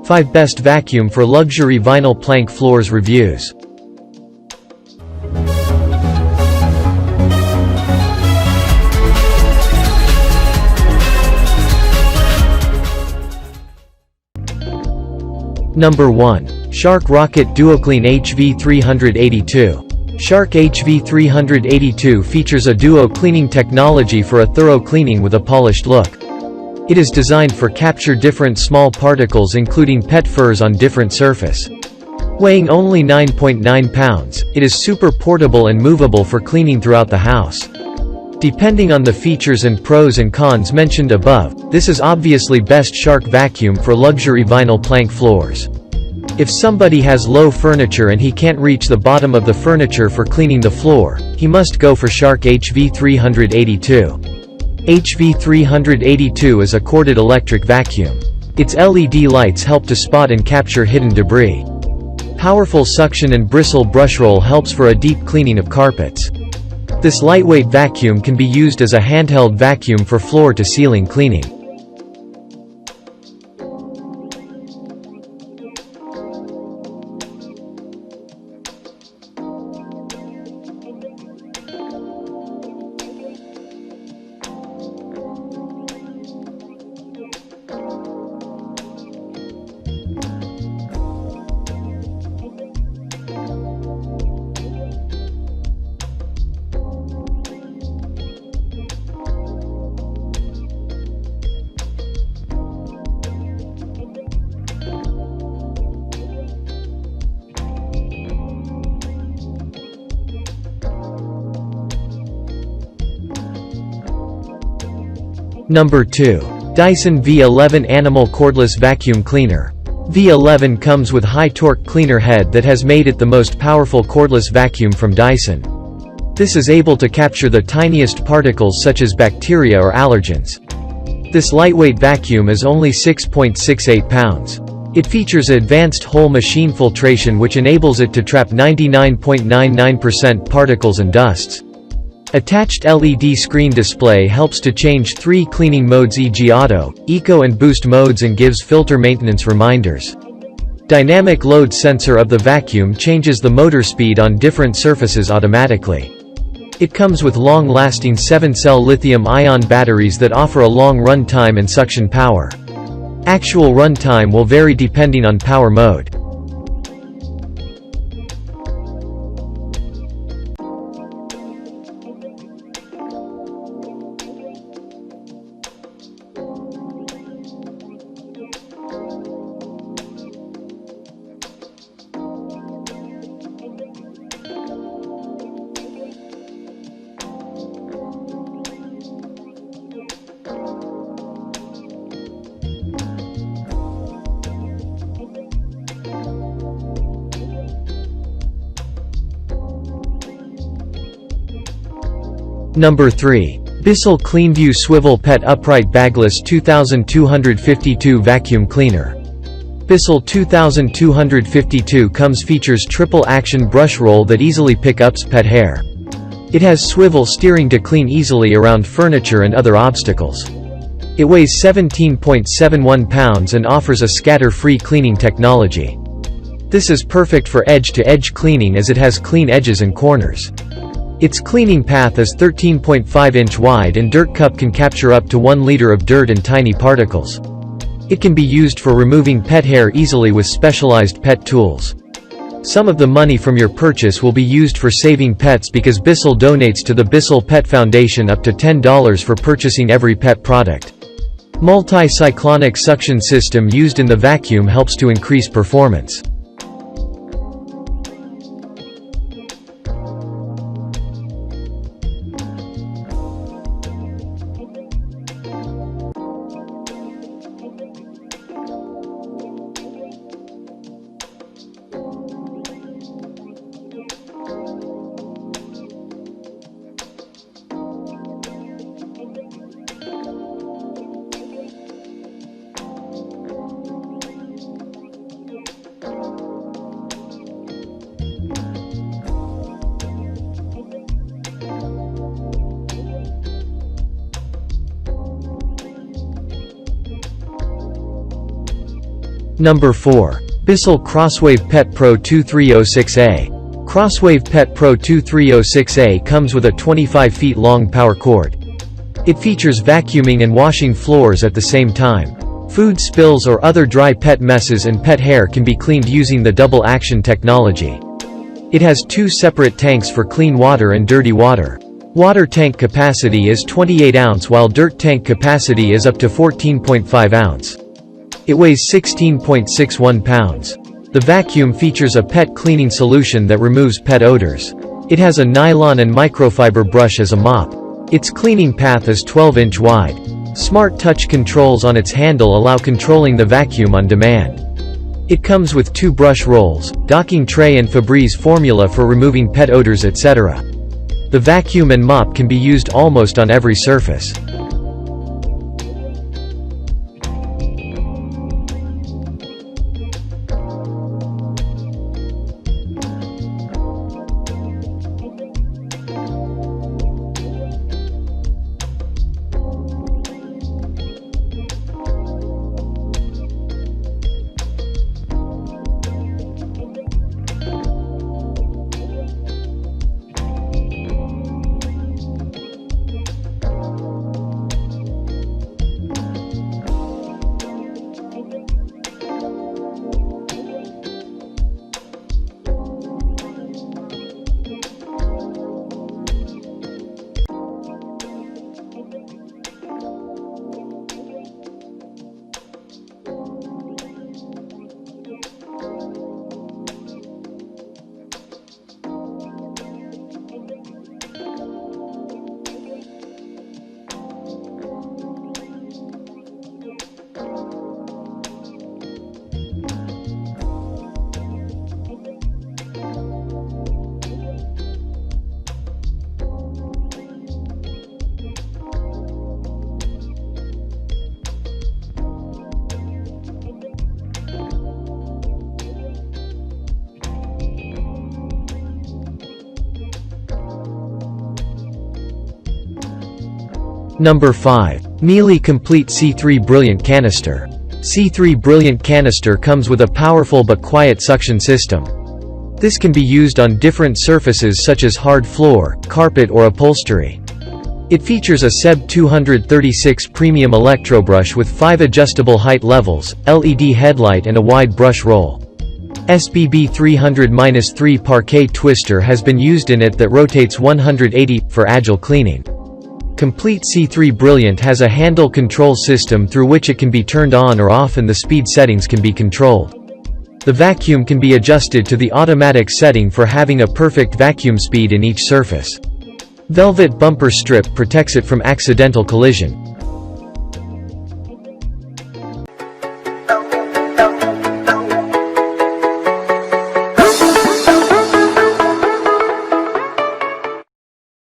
5 Best Vacuum for Luxury Vinyl Plank Floors Reviews. Number 1. Shark Rocket DuoClean HV382. Shark HV382 features a duo cleaning technology for a thorough cleaning with a polished look. It is designed for capture different small particles including pet furs on different surface. Weighing only 9.9 pounds, it is super portable and movable for cleaning throughout the house. Depending on the features and pros and cons mentioned above, this is obviously best Shark vacuum for luxury vinyl plank floors. If somebody has low furniture and he can't reach the bottom of the furniture for cleaning the floor, he must go for Shark HV382. HV382 is a corded electric vacuum. Its LED lights help to spot and capture hidden debris. Powerful suction and bristle brush roll helps for a deep cleaning of carpets. This lightweight vacuum can be used as a handheld vacuum for floor-to-ceiling cleaning. Number 2. Dyson V11 Animal Cordless Vacuum Cleaner. V11 comes with high-torque cleaner head that has made it the most powerful cordless vacuum from Dyson. This is able to capture the tiniest particles such as bacteria or allergens. This lightweight vacuum is only 6.68 pounds. It features advanced whole machine filtration which enables it to trap 99.99% particles and dusts. Attached LED screen display helps to change 3 cleaning modes, e.g. Auto, Eco and Boost modes, and gives filter maintenance reminders. Dynamic load sensor of the vacuum changes the motor speed on different surfaces automatically. It comes with long-lasting 7-cell lithium-ion batteries that offer a long run time and suction power. Actual run time will vary depending on power mode. Number 3. Bissell Cleanview Swivel Pet Upright Bagless 2252 Vacuum Cleaner. Bissell 2252 features triple action brush roll that easily pick up pet hair. It has swivel steering to clean easily around furniture and other obstacles. It weighs 17.71 pounds and offers a scatter-free cleaning technology. This is perfect for edge-to-edge cleaning as it has clean edges and corners. Its cleaning path is 13.5 inch wide and dirt cup can capture up to 1 liter of dirt and tiny particles. It can be used for removing pet hair easily with specialized pet tools. Some of the money from your purchase will be used for saving pets because Bissell donates to the Bissell Pet Foundation up to $10 for purchasing every pet product. Multi-cyclonic suction system used in the vacuum helps to increase performance. Number 4. Bissell Crosswave Pet Pro 2306A. Crosswave Pet Pro 2306A comes with a 25 feet long power cord. It features vacuuming and washing floors at the same time. Food spills or other dry pet messes and pet hair can be cleaned using the double action technology. It has 2 separate tanks for clean water and dirty water. Water tank capacity is 28 ounce while dirt tank capacity is up to 14.5 ounce. It weighs 16.61 pounds. The vacuum features a pet cleaning solution that removes pet odors. It has a nylon and microfiber brush as a mop. Its cleaning path is 12-inch wide. Smart touch controls on its handle allow controlling the vacuum on demand. It comes with 2 brush rolls, docking tray and Febreze formula for removing pet odors etc. The vacuum and mop can be used almost on every surface. Number 5. Miele Complete C3 Brilliant Canister. C3 Brilliant Canister comes with a powerful but quiet suction system. This can be used on different surfaces such as hard floor, carpet or upholstery. It features a SEB 236 premium electrobrush with 5 adjustable height levels, LED headlight and a wide brush roll. SBB 300-3 parquet twister has been used in it that rotates 180 for agile cleaning. Complete C3 Brilliant has a handle control system through which it can be turned on or off and the speed settings can be controlled. The vacuum can be adjusted to the automatic setting for having a perfect vacuum speed in each surface. Velvet bumper strip protects it from accidental collision.